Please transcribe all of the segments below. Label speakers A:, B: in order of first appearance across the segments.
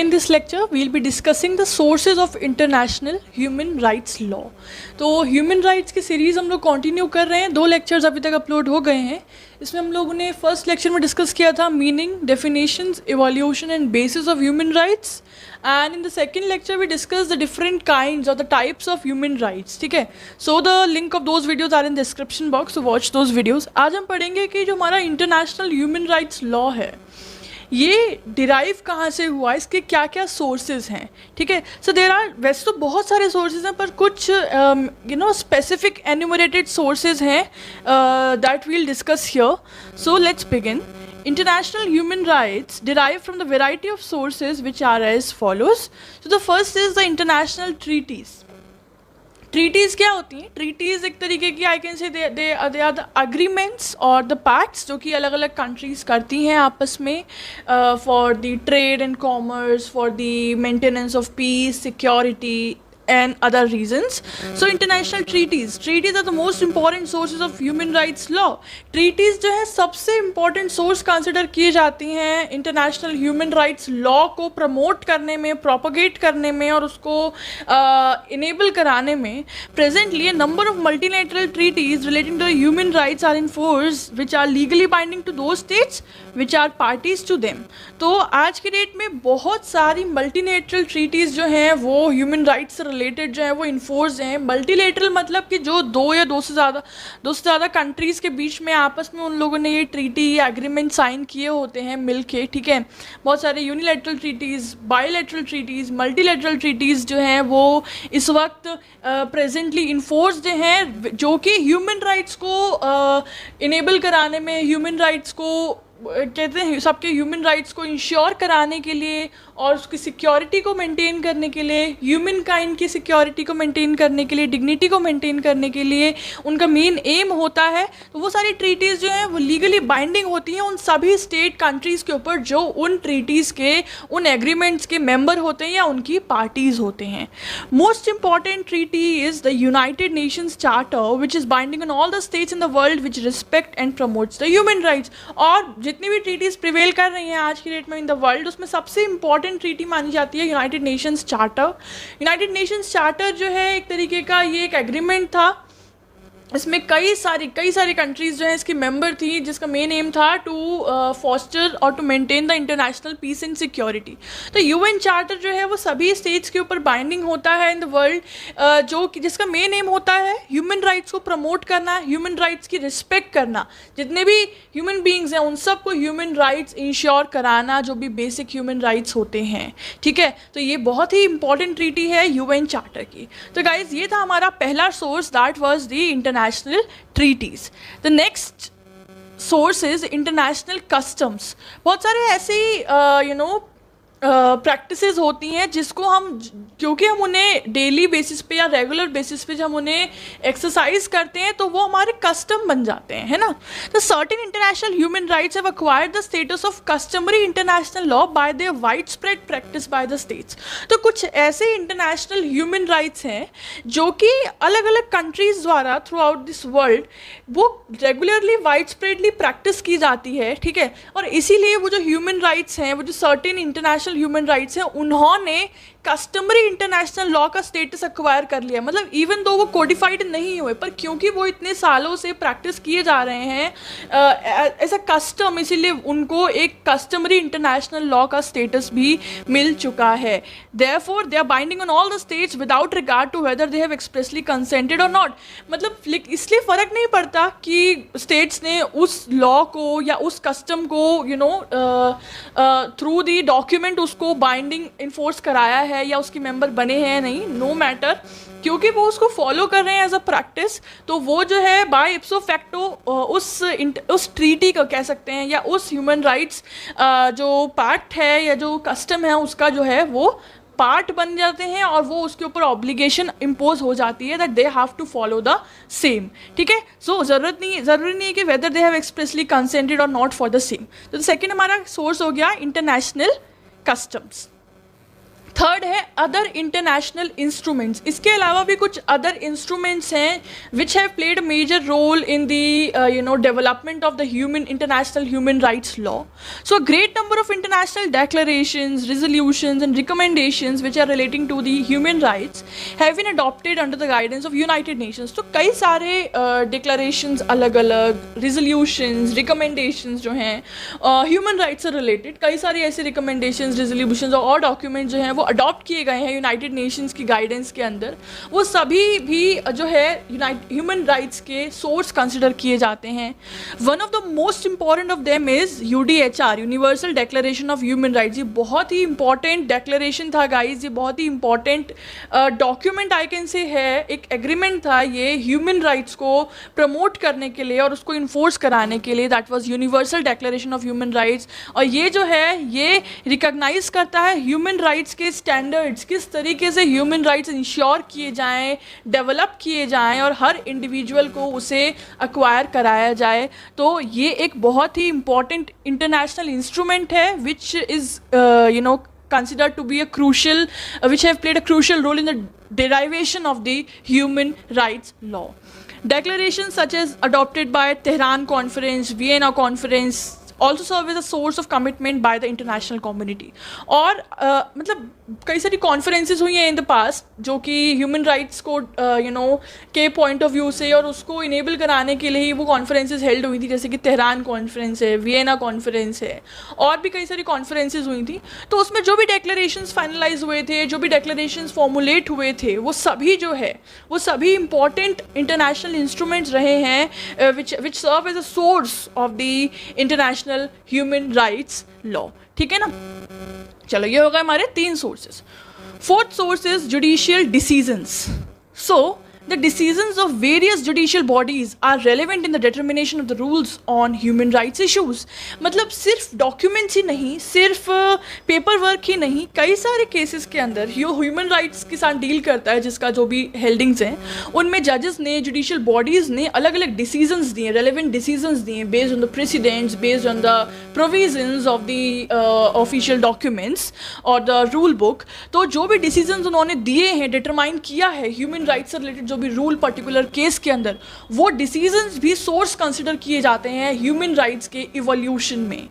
A: in this lecture we'll be discussing the sources of international human rights law. तो human rights की series हम लोग continue कर रहे हैं. 2 लेक्चर्स अभी तक अपलोड हो गए हैं. इसमें हम लोगों ने फर्स्ट लेक्चर में डिस्कस किया था meaning, definitions, evolution and bases of human rights. And in the second lecture we discussed the different kinds or the types of human rights. ठीक है, so the link of those videos are in the description box, so watch those videos. आज हम पढ़ेंगे कि जो हमारा international human rights law है ये डिराइव कहाँ से हुआ, इसके क्या क्या सोर्सेज हैं. ठीक है, सो देर आर, वैसे तो बहुत सारे सोर्सेज हैं पर कुछ स्पेसिफिक एन्यूमरेटेड सोर्सेज हैं that we'll discuss here. So let's begin. International human rights derive from the variety of sources which are as follows. So the first is the international treaties. Treaties क्या होती हैं? Treaties एक तरीके की I can say they are the agreements और the pacts जो कि अलग अलग कंट्रीज़ करती हैं आपस में for the trade and commerce, for the maintenance of peace, security and other reasons. So international treaties are the most important sources of human rights law. Treaties जो है सबसे important source consider किए जाती हैं international human rights law को promote करने में, propagate करने में और उसको enable कराने में. Presently a number of multilateral treaties relating to human rights are in force which are legally binding to those states which are parties to them. तो आज के डेट में बहुत सारी multilateral treaties जो हैं वो human rights रिलेटेड जो है वो इन्फोर्स हैं. मल्टीलेटरल मतलब कि जो दो से ज़्यादा कंट्रीज़ के बीच में आपस में उन लोगों ने ये ट्रीटी या एग्रीमेंट साइन किए होते हैं मिलके. ठीक है, बहुत सारे unilateral treaties, bilateral treaties, multilateral treaties जो हैं वो इस वक्त प्रेजेंटली इन्फोर्स्ड हैं जो कि ह्यूमन राइट्स को इनेबल कराने में, ह्यूमन राइट्स को कहते हैं सबके ह्यूमन राइट्स को इंश्योर कराने के लिए और उसकी सिक्योरिटी को मेंटेन करने के लिए, ह्यूमन काइंड की सिक्योरिटी को मेंटेन करने के लिए, डिग्निटी को मेंटेन करने के लिए उनका मेन एम होता है. तो वो सारी ट्रीटीज़ जो हैं वो लीगली बाइंडिंग होती हैं उन सभी स्टेट कंट्रीज़ के ऊपर जो उन ट्रीटीज़ के, उन एग्रीमेंट्स के मेंबर होते हैं या उनकी पार्टीज़ होते हैं. Most important treaty is the United Nations charter which is binding on all the states in the world which respect and promotes the human rights. और जितनी भी ट्रीटीज़ प्रिवेल कर रही हैं आज की डेट में इन द वर्ल्ड उसमें सबसे इंपॉर्टेंट ट्रीटी मानी जाती है United Nations charter. United Nations charter जो है एक तरीके का ये एक एग्रीमेंट था. इसमें कई सारी कंट्रीज़ जो हैं इसकी मेंबर थी जिसका मेन एम था टू फॉस्टर और to maintain the international peace and security. तो यूएन चार्टर जो है वो सभी स्टेट्स के ऊपर बाइंडिंग होता है इन द वर्ल्ड जो कि जिसका मेन एम होता है ह्यूमन राइट्स को प्रमोट करना, ह्यूमन राइट्स की रिस्पेक्ट करना, जितने भी ह्यूमन बींग्स हैं उन सबको ह्यूमन राइट्स इंश्योर कराना जो भी बेसिक ह्यूमन राइट्स होते हैं. ठीक है, तो ये बहुत ही इंपॉर्टेंट ट्रीटी है यूएन चार्टर की. तो गाइज ये था हमारा पहला source, that was the international treaties. The next source is international customs. बहुत सारे ऐसे प्रैक्टिसेस होती हैं जिसको हम, क्योंकि हम उन्हें डेली बेसिस पे या रेगुलर बेसिस पे जब हम उन्हें एक्सरसाइज करते हैं तो वो हमारे कस्टम बन जाते हैं, है ना. The certain international human rights have acquired the status of customary international law by there wide spread practice by the states. तो कुछ ऐसे इंटरनेशनल ह्यूमन राइट्स हैं जो कि अलग अलग कंट्रीज द्वारा थ्रू आउट दिस वर्ल्ड वो रेगुलरली वाइड स्प्रेडली प्रैक्टिस की जाती है. ठीक है, और इसीलिए वो जो ह्यूमन राइट्स हैं, वो जो सर्टेन इंटरनेशनल ह्यूमन राइट्स हैं, उन्होंने कस्टमरी इंटरनेशनल लॉ का स्टेटस एक्वायर कर लिया. मतलब इवन दो वो कोडिफाइड नहीं हुए पर क्योंकि वो इतने सालों से प्रैक्टिस किए जा रहे हैं ऐसा कस्टम, इसीलिए उनको एक कस्टमरी इंटरनेशनल लॉ का स्टेटस भी मिल चुका है. Therefore they are binding on all the states without regard to whether they have expressly consented और नॉट. मतलब इसलिए फ़र्क नहीं पड़ता कि स्टेट्स ने उस लॉ को या उस कस्टम को थ्रू दी डॉक्यूमेंट उसको बाइंडिंग इन्फोर्स कराया है या उसकी मेंबर बने हैं नहीं, नो मैटर, क्योंकि वो उसको फॉलो कर रहे हैं एज अ प्रैक्टिस. तो वो जो है बाय इप्सो फैक्टो उस ट्रीटी को कह सकते हैं या उस ह्यूमन राइट्स जो पैक्ट है या जो कस्टम है उसका जो है वो पार्ट बन जाते हैं और वो उसके ऊपर ऑब्लिगेशन इम्पोज हो जाती है that they have to follow the same. ठीक है, सो ज़रूरी नहीं है कि whether they have expressly consented और नॉट फॉर द सेम. तो सेकेंड हमारा सोर्स हो गया इंटरनेशनल कस्टम्स. थर्ड है अदर इंटरनेशनल इंस्ट्रूमेंट्स। इसके अलावा भी कुछ अदर इंस्ट्रूमेंट्स हैं which have played a major role in the development of the international human rights law. So great number of international declarations, resolutions and recommendations which are relating to the human rights have been adopted under the guidance of United Nations। तो कई सारे declarations अलग अलग, resolutions, recommendations जो हैं human rights से related, कई सारे ऐसे recommendations, resolutions और documents जो हैं वो अडॉप्ट किए गए हैं यूनाइटेड नेशंस की गाइडेंस के अंदर। वो सभी भी जो है ह्यूमन राइट्स के सोर्स कंसिडर किए जाते हैं। One of the most important of them is UDHR, universal declaration of human rights. ये बहुत ही इंपॉर्टेंट डिक्लेरेशन था गाइज, ये बहुत ही important document I can say है, एक एग्रीमेंट था ये ह्यूमन राइट्स को प्रमोट करने के लिए और उसको इन्फोर्स कराने के लिए। That was universal declaration of human rights. और ये जो है ये रिकॉग्नाइज करता है ह्यूमन राइट्स के स्टैंडर्ड्स, किस तरीके से ह्यूमन राइट्स इंश्योर किए जाएं, डेवलप किए जाएं और हर इंडिविजुअल को उसे एक्वायर कराया जाए। तो ये एक बहुत ही इंपॉर्टेंट इंटरनेशनल इंस्ट्रूमेंट है which is considered to be a crucial which have played a crucial role in the derivation of the human rights law. Declarations such as adopted by Tehran Conference, Vienna Conference also serve as a source of commitment by the international community। और मतलब कई सारी conferences हुई हैं in the past जो कि human rights को के पॉइंट ऑफ व्यू से और उसको इनेबल कराने के लिए ही वो कॉन्फ्रेंसेस हेल्ड हुई थी, जैसे कि तेहरान कॉन्फ्रेंस है, वियना कॉन्फ्रेंस है और भी कई सारी कॉन्फ्रेंसेस हुई थी। तो उसमें जो भी डेक्लेरेशंस फाइनलाइज हुए थे, जो भी डेक्लेरेशंस फॉर्मुलेट हुए थे, वो सभी जो है वो सभी इंपॉर्टेंट इंटरनेशनल इंस्ट्रूमेंट्स रहे हैं which serve as a source of the international human rights law. ठीक है ना, चलो ये हो गए हमारे 3 sources. Fourth source is judicial decisions. So the decisions of various judicial bodies are relevant in the determination of the rules on human rights issues। मतलब सिर्फ डॉक्यूमेंट्स ही नहीं, सिर्फ पेपर वर्क ही नहीं, कई सारे केसेस के अंदर ह्यूमन राइट्स के साथ डील करता है जिसका जो भी हेल्डिंग्स हैं उनमें जजेस ने, जुडिशियल बॉडीज़ ने अलग अलग डिसीजंस दिए, रेलिवेंट डिसीजंस दिए based on the precedents, based on the provisions of the official documents और द रूल बुक। तो जो भी डिसीजंस उन्होंने दिए हैं, डिटरमाइन किया है ह्यूमन राइट्स से रिलेटेड जो भी रूल पर्टिकुलर केस के अंदर, वो डिसीजंस भी सोर्स कंसिडर किए जाते हैं ह्यूमन राइट्स के इवोल्यूशन में।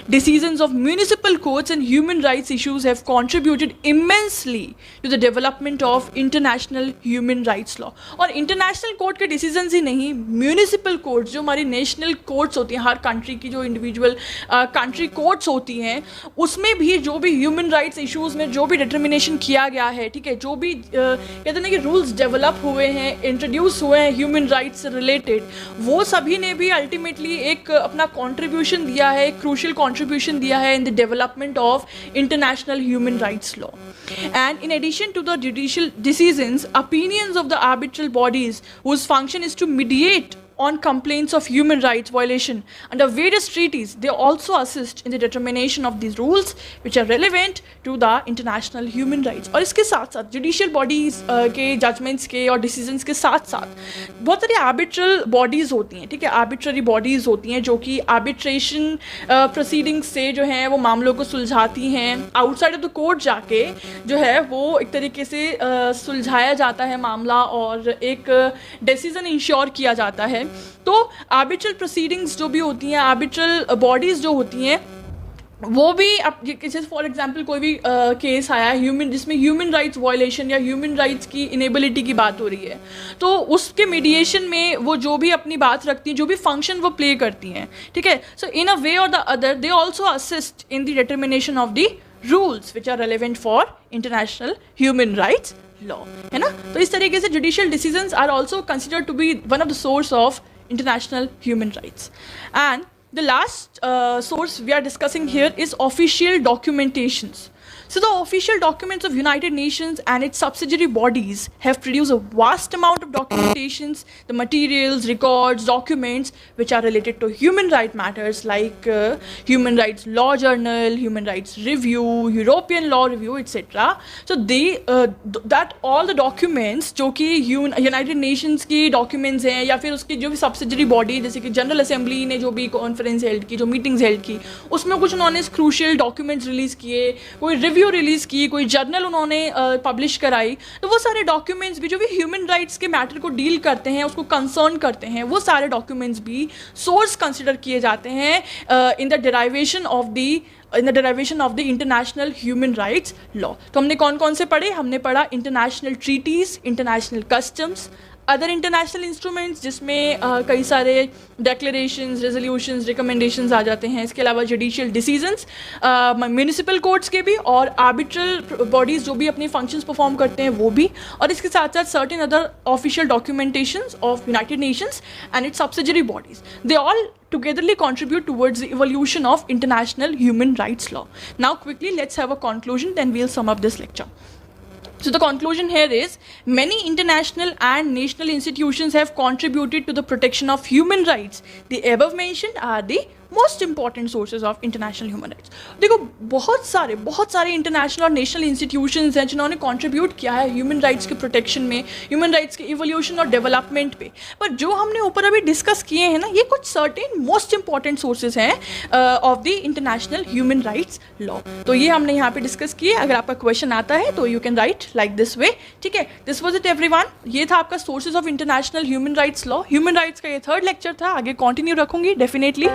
A: Decisions of municipal courts and human rights issues have contributed immensely to the development of international human rights law. और इंटरनेशनल कोर्ट के डिसीजंस ही नहीं, म्यूनिसिपल कोर्ट्स जो हमारी नेशनल कोर्ट्स होती हैं, हर कंट्री की जो इंडिविजुअल कंट्री कोर्ट्स होती हैं, उसमें भी जो भी ह्यूमन राइट्स इश्यूज में जो भी डिटर्मिनेशन किया गया है, ठीक है, जो भी कहते हैं ना कि रूल्स डेवलप हुए हैं, इंट्रोड्यूस हुए हैं ह्यूमन राइट्स से रिलेटेड, वो सभी ने भी अल्टीमेटली एक अपना कॉन्ट्रीब्यूशन दिया है, एक क्रूशियल कॉन्ट्रीब्यूशन दिया है in the development of international human rights law. And in addition to the judicial decisions, opinions of the arbitral bodies whose function is to mediate on complaints of human rights violation under various treaties, they also assist in the determination of these rules which are relevant to the international human rights। और इसके साथ साथ judicial bodies के judgements के और decisions के साथ साथ बहुत सारी आर्बिट्रल बॉडीज़ होती हैं, ठीक है, आर्बिट्ररी बॉडीज़ होती हैं जो कि आर्बिट्रेशन प्रोसीडिंग्स से जो हैं वो मामलों को सुलझाती हैं। आउटसाइड ऑफ द कोर्ट जाके जो है वो एक तरीके से सुलझाया जाता है मामला और एक डिसीजन इंश्योर किया जाता है। तो आर्बिट्रल प्रोसीडिंग्स जो भी होती हैं, आर्बिट्रल बॉडीज़ जो होती हैं, वो भी अब जैसे फॉर एग्जांपल कोई भी केस आया है जिसमें ह्यूमन राइट्स वायलेशन या ह्यूमन राइट्स की इनेबिलिटी की बात हो रही है, तो उसके मीडिएशन में वो जो भी अपनी बात रखती हैं, जो भी फंक्शन वो प्ले करती हैं, ठीक है। सो इन अ वे और the other they also assist in the determination of the rules which are relevant for international human rights law, है ना। तो इस तरीके से judicial decisions are also considered to be one of the source of international human rights। And the last source we are discussing here is official documentations। So the official documents of United Nations and its subsidiary bodies have produced a vast amount of documentations, the materials, records, documents which are related to human rights matters like Human Rights Law Journal, Human Rights Review, European Law Review, etc. So they that all the documents जो कि United Nations की documents हैं या फिर उसकी जो भी subsidiary body जैसे कि General Assembly ने जो भी conference held की, जो meetings held की, उसमें कुछ उन्होंने crucial documents release किए, कोई review रिव्यू रिलीज़ की, कोई जर्नल उन्होंने पब्लिश कराई, तो वो सारे डॉक्यूमेंट्स भी जो भी ह्यूमन राइट्स के मैटर को डील करते हैं, उसको कंसर्न करते हैं, वो सारे डॉक्यूमेंट्स भी सोर्स कंसिडर किए जाते हैं in the derivation of the international human rights law. तो हमने कौन कौन से पढ़े? हमने पढ़ा international treaties, international customs, other international instruments जिसमें कई सारे डेक्लेरेशंस, रेजोल्यूशंस, रिकमेंडेशंस आ जाते हैं। इसके अलावा जुडिशियल डिसीजंस, म्यूनिसिपल कोर्ट्स के भी, और आर्बिट्रल बॉडीज़ जो भी अपने फंक्शंस परफॉर्म करते हैं वो भी, और इसके साथ साथ certain other official documentations of United Nations and it's subsidiary bodies, they all togetherly contribute towards the evolution of international human rights law. Now quickly let's have a conclusion, then we'll sum up this lecture. So the conclusion here is many international and national institutions have contributed to the protection of human rights. The above mentioned are the most important sources of international human rights. देखो बहुत सारे international और national institutions हैं जिन्होंने contribute किया है human rights के protection में, ह्यूमन राइट्स के इवोल्यूशन और डेवलपमेंट पे। पर जो हमने ऊपर अभी डिस्कस किए हैं ना, ये कुछ सर्टेन मोस्ट इंपॉर्टेंट सोर्सेज हैं of the international human rights law. तो ये हमने यहाँ पे डिस्कस किए। अगर आपका क्वेश्चन आता है तो you can write like this way, ठीक है। This was it everyone. ये था आपका sources of international human rights law. Human rights का ये थर्ड लेक्चर था, आगे कंटिन्यू रखूंगी डेफिनेटली।